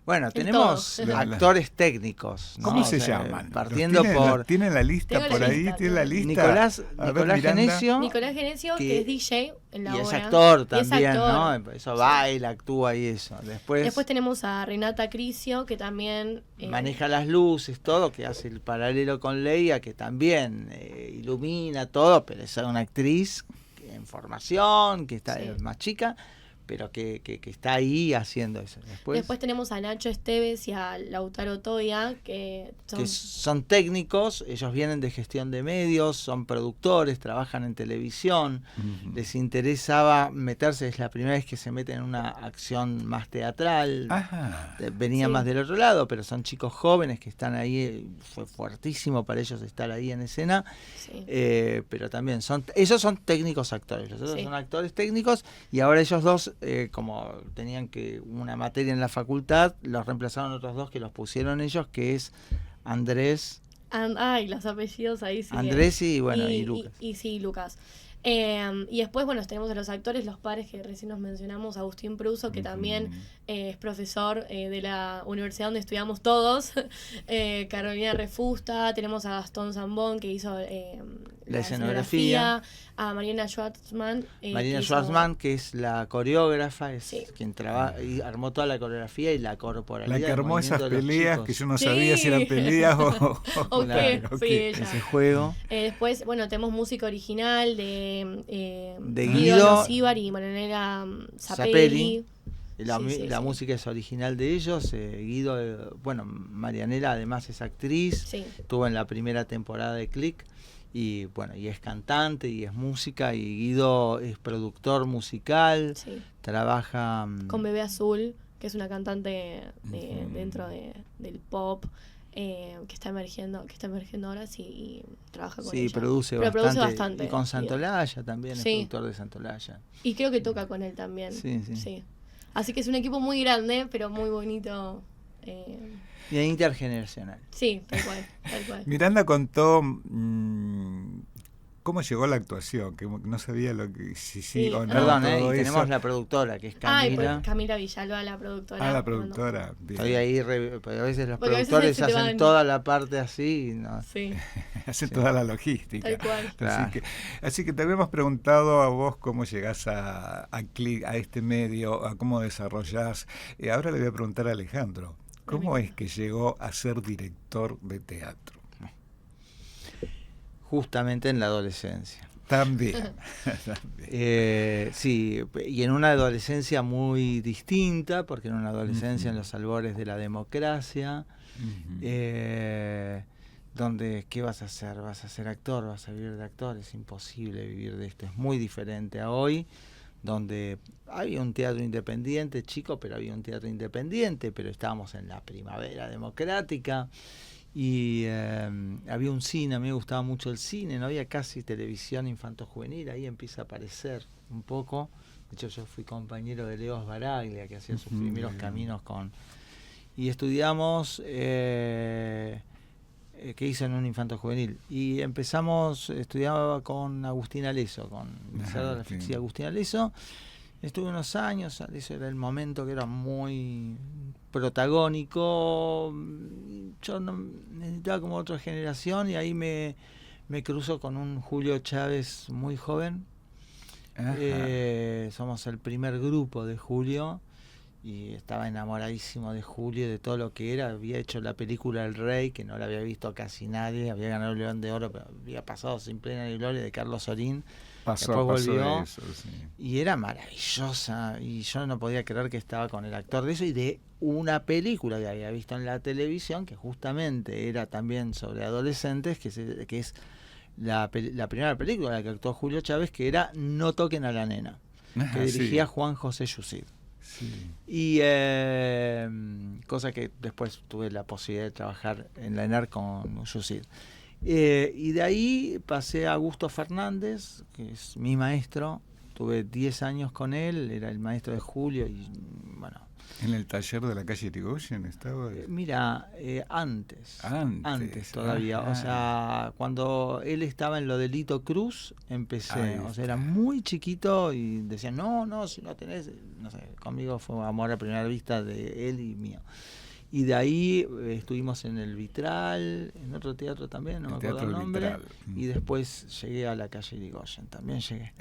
Bueno, tenemos
todo.
actores técnicos, ¿no?
¿Cómo
O
se
sea,
llaman?
Partiendo
¿Los
por
¿Tienen la lista
Tengo la
por ahí?
lista,
¿Tienen la
tengo.
lista?
Nicolás
A ver,
Miranda,
Genesio.
Nicolás Genesio, que es DJ en la
y
obra.
es actor
Y es
también,
actor.
¿no? Eso baila, actúa y eso. Después
tenemos a Renata Crisio, que también
maneja las luces, todo, que hace el paralelo con Leia, que también ilumina todo, pero es una actriz en formación, que está
Sí.
más chica. pero que está ahí haciendo eso.
Después tenemos a Nacho Esteves y a Lautaro Toya, que
son técnicos, ellos vienen de gestión de medios, son productores, trabajan en televisión, les interesaba meterse, es la primera vez que se meten en una acción más teatral, venían más del otro lado, pero son chicos jóvenes que están ahí, fue fuertísimo para ellos estar ahí en escena, pero también ellos son técnicos actores, los otros son actores técnicos, y ahora ellos dos, como tenían que una materia en la facultad, los reemplazaron otros dos que los pusieron ellos, que es Andrés.
Los apellidos ahí sí.
Andrés y Lucas.
Y Lucas. Y después, tenemos a los actores, los padres que recién nos mencionamos, Agustín Pruso, que también es profesor de la universidad donde estudiamos todos, Carolina Refusta, tenemos a Gastón Zambón, que hizo la escenografía, a Mariana Schwartzman.
Que es la coreógrafa, es quien trabaja y armó toda la coreografía y la corporalidad.
La que armó esas peleas que yo no sabía si eran peleas o
qué.
Ese juego.
Después, tenemos música original de
Guido
Almodóvar y Marianela Zapelli.
La música es original de ellos. Guido, Marianela además es actriz, estuvo en la primera temporada de Click. Y y es cantante y es música, y Guido es productor musical, trabaja
con Bebé Azul, que es una cantante dentro del pop, que está emergiendo ahora, y trabaja con ella.
Produce bastante. Y con Santolaya también, es productor de Santolaya.
Y creo que toca con él también. Sí. Así que es un equipo muy grande, pero muy bonito.
Y intergeneracional.
Sí, tal cual.
Miranda contó cómo llegó a la actuación, que no sabía si o no.
Perdón, y tenemos la productora, que es Camila.
Camila Villalba, la productora.
La productora. Estoy ahí, porque a veces los productores hacen toda la parte así. ¿No?
Sí.
Hacen toda la logística.
Tal cual.
Claro. Así que te habíamos preguntado a vos cómo llegás a Click, a este medio, a cómo desarrollás. Ahora le voy a preguntar a Alejandro. ¿Cómo es que llegó a ser director de teatro?
Justamente en la adolescencia.
También.
Sí, y en una adolescencia muy distinta, porque en una adolescencia en los albores de la democracia, donde, ¿qué vas a hacer? ¿Vas a ser actor? ¿Vas a vivir de actor? Es imposible vivir de esto, es muy diferente a hoy, donde había un teatro independiente, chico, pero había un teatro independiente, pero estábamos en la primavera democrática, y había un cine, a mí me gustaba mucho el cine, no había casi televisión infanto-juvenil, ahí empieza a aparecer un poco. De hecho, yo fui compañero de Leo Baraglia, que hacía sus primeros caminos y estudiamos que hizo en un infanto-juvenil, y estudiaba con Agustín Aleso, con Agustín Aleso. Estuve unos años, eso era el momento que era muy protagónico. Yo necesitaba como otra generación, y ahí me cruzo con un Julio Chávez muy joven. Somos el primer grupo de Julio, y estaba enamoradísimo de Julio, de todo lo que era. Había hecho la película El Rey, que no la había visto casi nadie, había ganado el León de Oro, pero había pasado Sin Pena ni Gloria, de Carlos Sorín. Después volvió, y era maravillosa, y yo no podía creer que estaba con el actor de eso, y de una película que había visto en la televisión, que justamente era también sobre adolescentes, que es la primera película en la que actuó Julio Chávez, que era No toquen a la nena, que dirigía Juan José Yusid. Y cosa que después tuve la posibilidad de trabajar en la ENAR con Yusid. Y de ahí pasé a Augusto Fernández, que es mi maestro. Tuve 10 años con él, era el maestro de Julio, y
¿En el taller de la calle Irigoyen estaba?
Antes todavía. O sea, cuando él estaba en lo de Lito Cruz, empecé. O sea, era muy chiquito y decían, no, si no tenés... No sé, conmigo fue amor a primera vista de él y mío. Y de ahí estuvimos en el Vitral, en otro teatro también, no me acuerdo el nombre. Y después llegué a la calle Irigoyen, también llegué.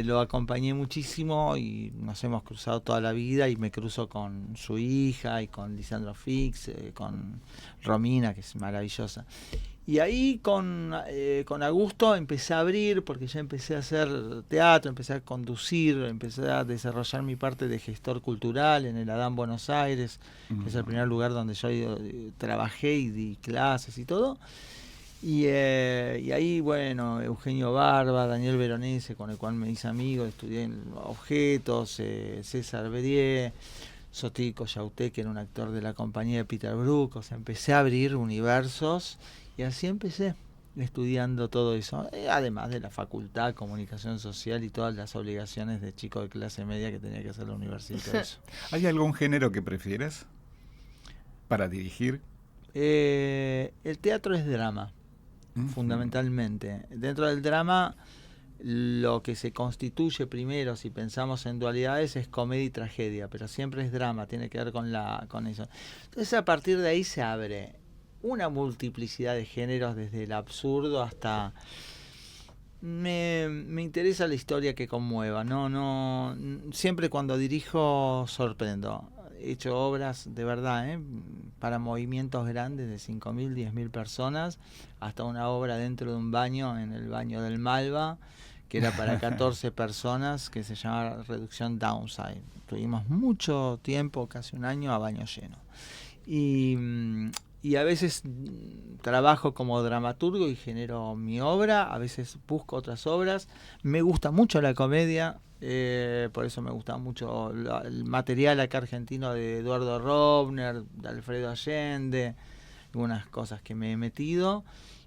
Lo acompañé muchísimo y nos hemos cruzado toda la vida, y me cruzo con su hija y con Lisandro Fix, con Romina, que es maravillosa. Y ahí con Augusto empecé a abrir, porque ya empecé a hacer teatro, empecé a conducir, empecé a desarrollar mi parte de gestor cultural en el Adán Buenos Aires, que es el primer lugar donde yo trabajé y di clases y todo. Y ahí, bueno, Eugenio Barba, Daniel Veronese, con el cual me hice amigo, estudié en Objetos, César Berier, Sotico Yauté, que era un actor de la compañía de Peter Brook. O sea, empecé a abrir universos y así empecé estudiando todo eso, además de la facultad, comunicación social y todas las obligaciones de chico de clase media que tenía que hacer la universidad y todo eso.
¿Hay algún género que prefieras para dirigir?
El teatro es drama, fundamentalmente. Dentro del drama, lo que se constituye primero, si pensamos en dualidades, es comedia y tragedia, pero siempre es drama, tiene que ver con eso. Entonces, a partir de ahí se abre una multiplicidad de géneros, desde el absurdo hasta... Me interesa la historia que conmueva. No, siempre cuando dirijo sorprendo. He hecho obras de verdad, para movimientos grandes de 5.000, 10.000 personas, hasta una obra dentro de un baño, en el baño del Malva, que era para 14 personas, que se llama Reducción Downside. Tuvimos mucho tiempo, casi un año, a baño lleno. Y a veces trabajo como dramaturgo y genero mi obra, a veces busco otras obras. Me gusta mucho la comedia, por eso me gusta mucho el material acá argentino de Eduardo Robner, de Alfredo Allende, algunas cosas que me he metido.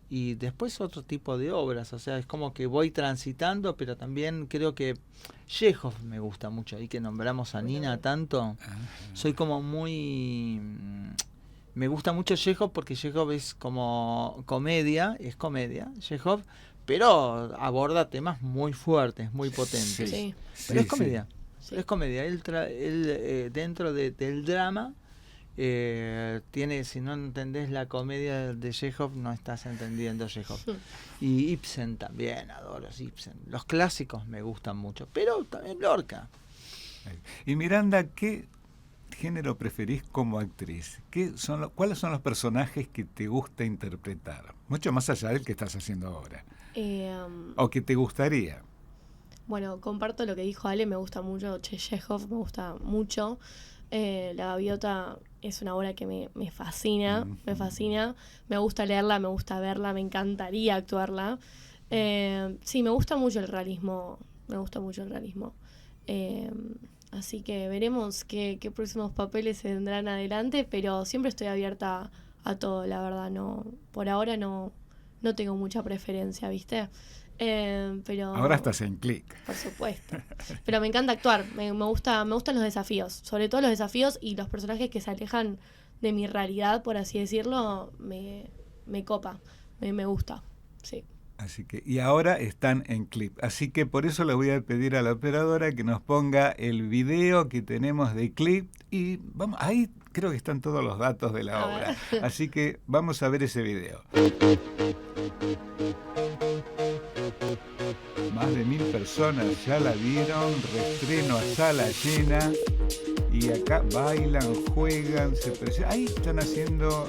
Y después otro tipo de obras, o sea, es como que voy transitando, pero también creo que Chekhov me gusta mucho, ahí que nombramos a Nina tanto. Soy como muy... Me gusta mucho Chekhov porque Chekhov es como comedia, Chekhov, pero aborda temas muy fuertes, muy potentes.
Sí.
Pero es comedia.
Sí.
Es comedia. Él dentro del drama tiene, si no entendés la comedia de Chekhov, no estás entendiendo Chekhov. Y Ibsen también, adoro Ibsen. Los clásicos me gustan mucho, pero también Lorca.
Y Miranda, ¿qué género preferís como actriz? ¿Cuáles son los personajes que te gusta interpretar? Mucho más allá del que estás haciendo ahora. ¿O que te gustaría?
Bueno, comparto lo que dijo Ale, me gusta mucho Chekhov, me gusta mucho. La Gaviota es una obra que me fascina, me fascina. Me gusta leerla, me gusta verla, me encantaría actuarla. Sí, me gusta mucho el realismo, así que veremos qué próximos papeles se vendrán adelante, pero siempre estoy abierta a todo, la verdad. No, por ahora no tengo mucha preferencia, ¿viste? Pero
ahora estás en Click.
Por supuesto. Pero me encanta actuar, me gustan los desafíos, sobre todo los desafíos y los personajes que se alejan de mi realidad, por así decirlo, me copa, me gusta, sí.
Así que, y ahora están en Clip. Así que por eso le voy a pedir a la operadora que nos ponga el video que tenemos de Clip. Y vamos, ahí creo que están todos los datos de la obra. Así que vamos a ver ese video. Más de 1.000 personas ya la vieron, reestreno a sala llena. Y acá bailan, juegan, se presentan. Ahí están haciendo,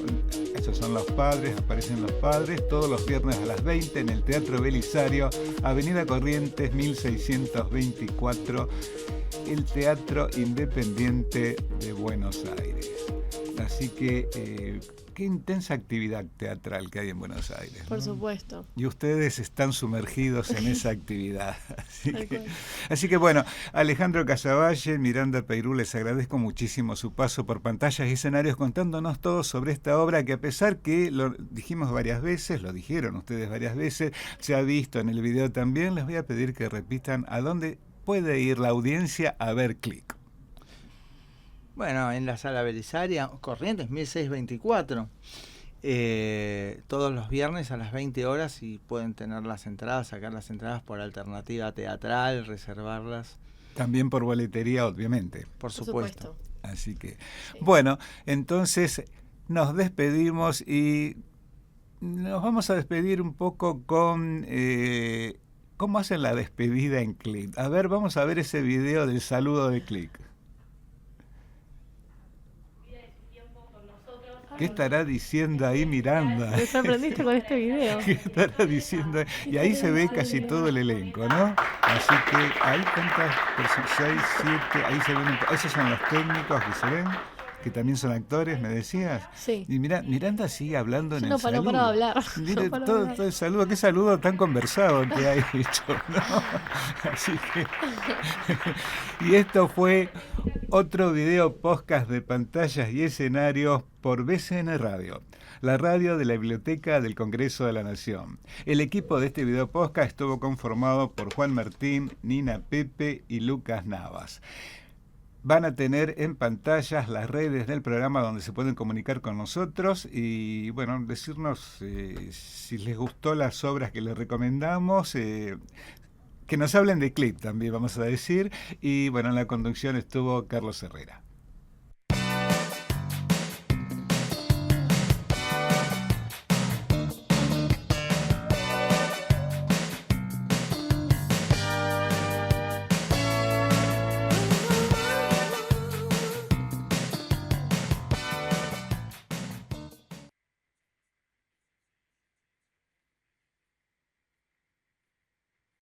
esos son los padres, aparecen los padres, todos los viernes a las 20 en el Teatro Belisario, Avenida Corrientes 1624, el Teatro Independiente de Buenos Aires. Así que qué intensa actividad teatral que hay en Buenos Aires, ¿no?
Por supuesto.
Y ustedes están sumergidos en esa actividad. Así que bueno, Alejandro Casavalle, Miranda Peirú, les agradezco muchísimo su paso por pantallas y escenarios contándonos todo sobre esta obra que, a pesar que lo dijimos varias veces, lo dijeron ustedes varias veces, se ha visto en el video también, les voy a pedir que repitan a dónde puede ir la audiencia a ver Click.
Bueno, en la Sala Belisaria, Corrientes 1624, todos los viernes a las 20 horas, y pueden tener las entradas, sacar las entradas por alternativa teatral, reservarlas.
También por boletería, obviamente.
Por supuesto.
Así que,
sí.
Bueno, entonces nos despedimos y nos vamos a despedir un poco con... ¿cómo hacen la despedida en Click? A ver, vamos a ver ese video del saludo de Click. ¿Qué estará diciendo ahí Miranda?
Me sorprendiste con este video.
¿Qué estará diciendo? Y ahí se ve casi todo el elenco, ¿no? Así que ahí cuántas personas, 6, 7, ahí se ven, esos son los técnicos que se ven, que también son actores, me decías.
Sí.
Y Miranda sigue hablando en el saludo.
No paro de hablar.
Mire,
No paro de
todo
hablar.
el saludo, qué saludo tan conversado que hay hecho, ¿no? Así que... Y esto fue otro video podcast de pantallas y escenarios por BCN Radio, la radio de la Biblioteca del Congreso de la Nación. El equipo de este video podcast estuvo conformado por Juan Martín, Nina Pepe y Lucas Navas. Van a tener en pantallas las redes del programa donde se pueden comunicar con nosotros y, bueno, decirnos si les gustó las obras que les recomendamos, que nos hablen de clip también, vamos a decir. Y, bueno, en la conducción estuvo Carlos Herrera.